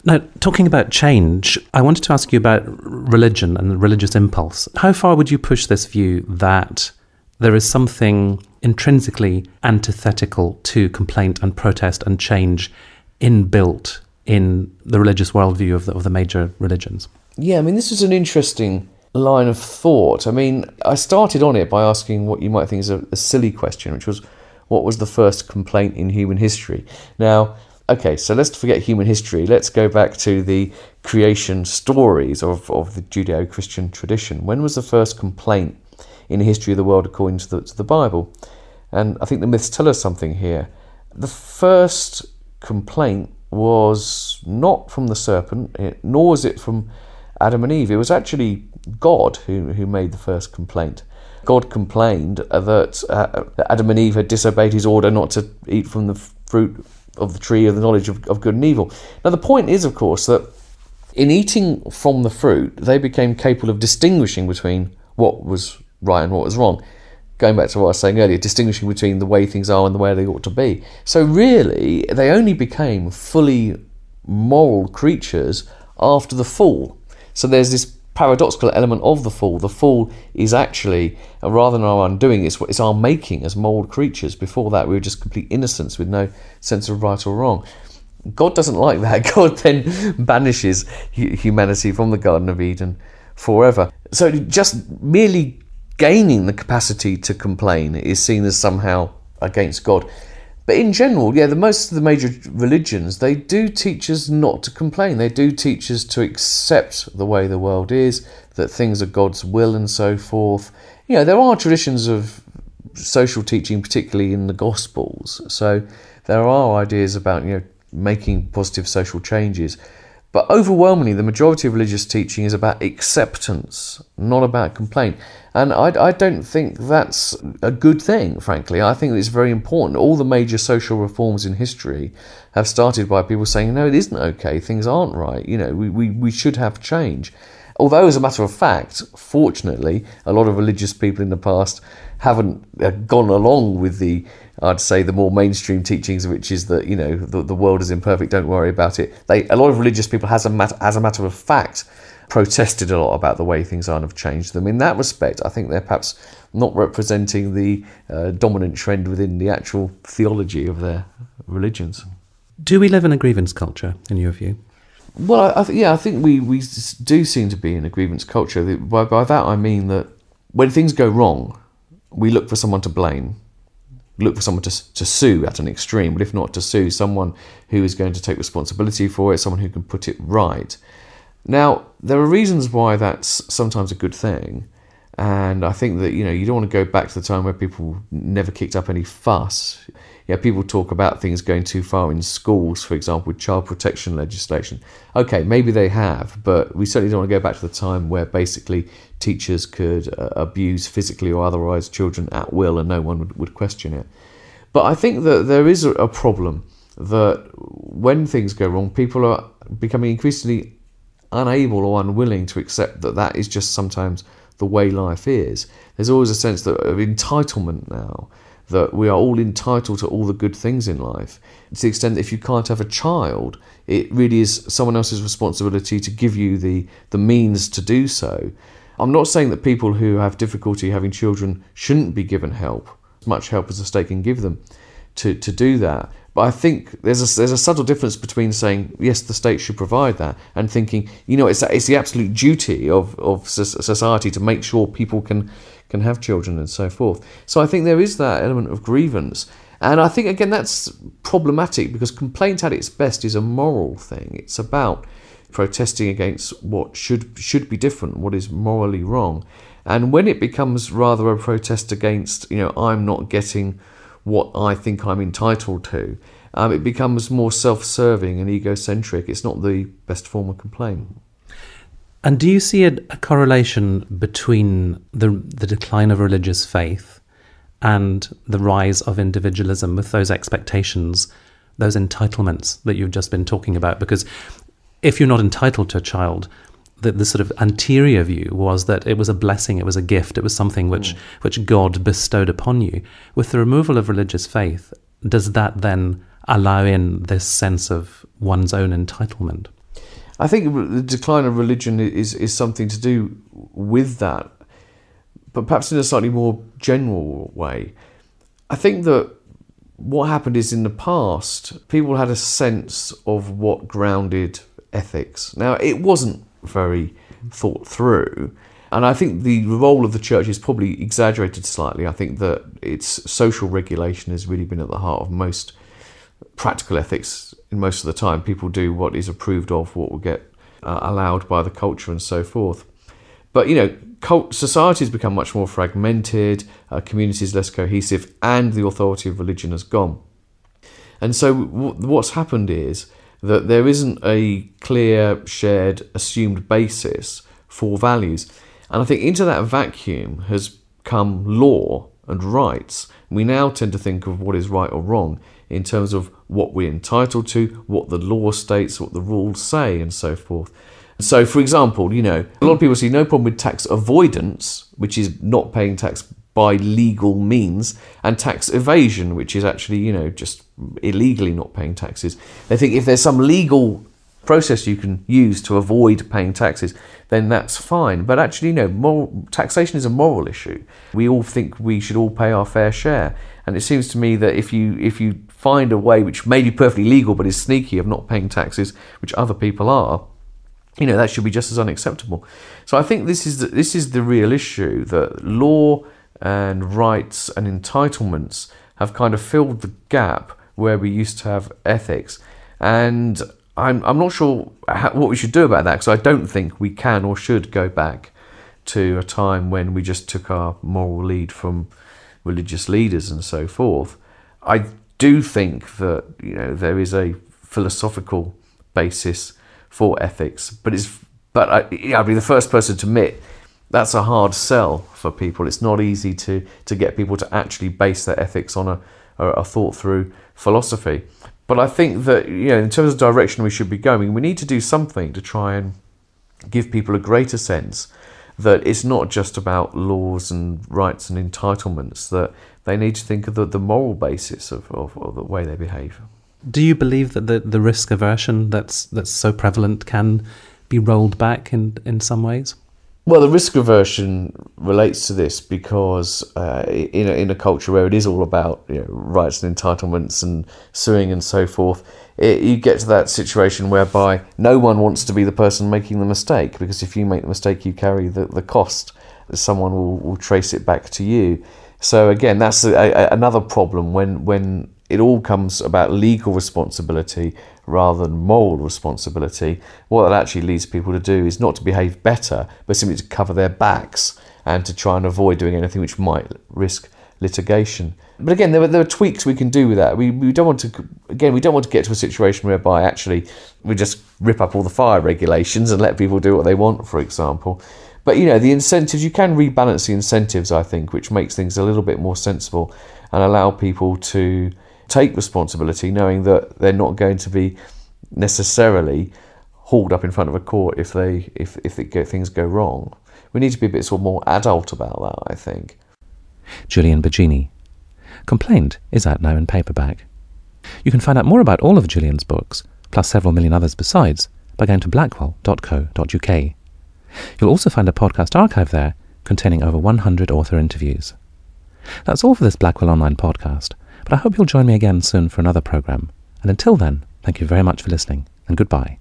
Now, talking about change, I wanted to ask you about religion and the religious impulse. How far would you push this view that there is something intrinsically antithetical to complaint and protest and change inbuilt in the religious worldview of the major religions? Yeah, I mean, this is an interesting line of thought. I mean, I started on it by asking what you might think is a silly question, which was, what was the first complaint in human history? Now, okay, so let's forget human history. Let's go back to the creation stories of the Judeo-Christian tradition. When was the first complaint in the history of the world according to the Bible? And I think the myths tell us something here. The first complaint was not from the serpent, nor was it from Adam and Eve. It was actually God who made the first complaint. God complained that Adam and Eve had disobeyed his order not to eat from the fruit of the tree of the knowledge of good and evil. Now, the point is, of course, that in eating from the fruit, they became capable of distinguishing between what was right and what was wrong. Going back to what I was saying earlier, distinguishing between the way things are and the way they ought to be. So really, they only became fully moral creatures after the fall. So there's this paradoxical element of the fall. The fall is actually, rather than our undoing, it's our making as moral creatures. Before that, we were just complete innocents with no sense of right or wrong. God doesn't like that. God then banishes humanity from the Garden of Eden forever. So just merely gaining the capacity to complain is seen as somehow against God. But in general, yeah, most of the major religions, they do teach us not to complain. They do teach us to accept the way the world is, that things are God's will and so forth. You know, there are traditions of social teaching, particularly in the Gospels. So there are ideas about, making positive social changes. But overwhelmingly, the majority of religious teaching is about acceptance, not about complaint. And I don't think that's a good thing, frankly. I think it's very important. All the major social reforms in history have started by people saying, no, it isn't okay, things aren't right, we should have change. Although, as a matter of fact, fortunately, a lot of religious people in the past haven't gone along with I'd say the more mainstream teachings, which is that the world is imperfect, don't worry about it. A lot of religious people, as a matter of fact, protested a lot about the way things are and have changed them. In that respect, I think they're perhaps not representing the dominant trend within the actual theology of their religions. Do we live in a grievance culture, in your view? Well, I think we do seem to be in a grievance culture. By that I mean that when things go wrong, we look for someone to blame. Look for someone to sue at an extreme, but if not to sue, someone who is going to take responsibility for it, someone who can put it right. Now, there are reasons why that's sometimes a good thing, and I think that you don't want to go back to the time where people never kicked up any fuss. People talk about things going too far in schools, for example, with child protection legislation. Okay, maybe they have, but we certainly don't want to go back to the time where basically teachers could abuse physically or otherwise children at will and no one would question it. But I think that there is a problem that when things go wrong, people are becoming increasingly unable or unwilling to accept that is just sometimes the way life is. There's always a sense of entitlement now, that we are all entitled to all the good things in life, to the extent that if you can't have a child, it really is someone else's responsibility to give you the means to do so. I'm not saying that people who have difficulty having children shouldn't be given help, as much help as the state can give them to do that. But I think there's a subtle difference between saying, yes, the state should provide that, and thinking, it's the absolute duty of society to make sure people can have children and so forth. So I think there is that element of grievance. And I think, again, that's problematic because complaint at its best is a moral thing. It's about protesting against what should be different, what is morally wrong. And when it becomes rather a protest against, I'm not getting what I think I'm entitled to, it becomes more self-serving and egocentric. It's not the best form of complaint. And do you see a correlation between the decline of religious faith and the rise of individualism with those expectations, those entitlements that you've just been talking about? Because if you're not entitled to a child, the sort of anterior view was that it was a blessing, it was a gift, it was something which God bestowed upon you. With the removal of religious faith, does that then allow in this sense of one's own entitlement? I think the decline of religion is something to do with that, but perhaps in a slightly more general way. I think that what happened is, in the past, people had a sense of what grounded ethics. Now, it wasn't very thought through, and I think the role of the church is probably exaggerated slightly. I think that its social regulation has really been at the heart of most practical ethics. In most of the time, people do what is approved of, what will get allowed by the culture and so forth. But, society has become much more fragmented, communities less cohesive, and the authority of religion has gone. And so what's happened is that there isn't a clear, shared, assumed basis for values. And I think into that vacuum has come law and rights. We now tend to think of what is right or wrong in terms of what we're entitled to, what the law states, what the rules say, and so forth. So, for example, a lot of people see no problem with tax avoidance, which is not paying tax by legal means, and tax evasion, which is actually, just illegally not paying taxes. They think if there's some legal process you can use to avoid paying taxes, then that's fine. But actually, taxation is a moral issue. We all think we should all pay our fair share. And it seems to me that if you find a way which may be perfectly legal but is sneaky of not paying taxes, which other people are, that should be just as unacceptable. So I think this is the real issue, that law and rights and entitlements have kind of filled the gap where we used to have ethics. And I'm not sure what we should do about that, because I don't think we can or should go back to a time when we just took our moral lead from religious leaders and so forth. I do think that there is a philosophical basis for ethics, but I'd be the first person to admit that's a hard sell for people. It's not easy to get people to actually base their ethics on a thought through philosophy. But I think that in terms of direction we should be going, we need to do something to try and give people a greater sense that it's not just about laws and rights and entitlements, that they need to think of the moral basis of the way they behave. Do you believe that the risk aversion that's so prevalent can be rolled back in some ways? Well, the risk aversion relates to this because in a culture where it is all about rights and entitlements and suing and so forth, you get to that situation whereby no one wants to be the person making the mistake, because if you make the mistake, you carry the cost. Someone will trace it back to you. So again, that's another problem when it all comes about legal responsibility rather than moral responsibility. What that actually leads people to do is not to behave better, but simply to cover their backs and to try and avoid doing anything which might risk litigation. But again, there are tweaks we can do with that. We don't want to get to a situation whereby actually we just rip up all the fire regulations and let people do what they want, for example. But the incentives, you can rebalance the incentives, I think, which makes things a little bit more sensible and allow people to take responsibility, knowing that they're not going to be necessarily hauled up in front of a court if things go wrong. We need to be a bit more adult about that, I think. Julian Baggini. Complaint is out now in paperback. You can find out more about all of Julian's books, plus several million others besides, by going to blackwell.co.uk. You'll also find a podcast archive there containing over 100 author interviews. That's all for this Blackwell Online podcast, but I hope you'll join me again soon for another programme. And until then, thank you very much for listening, and goodbye.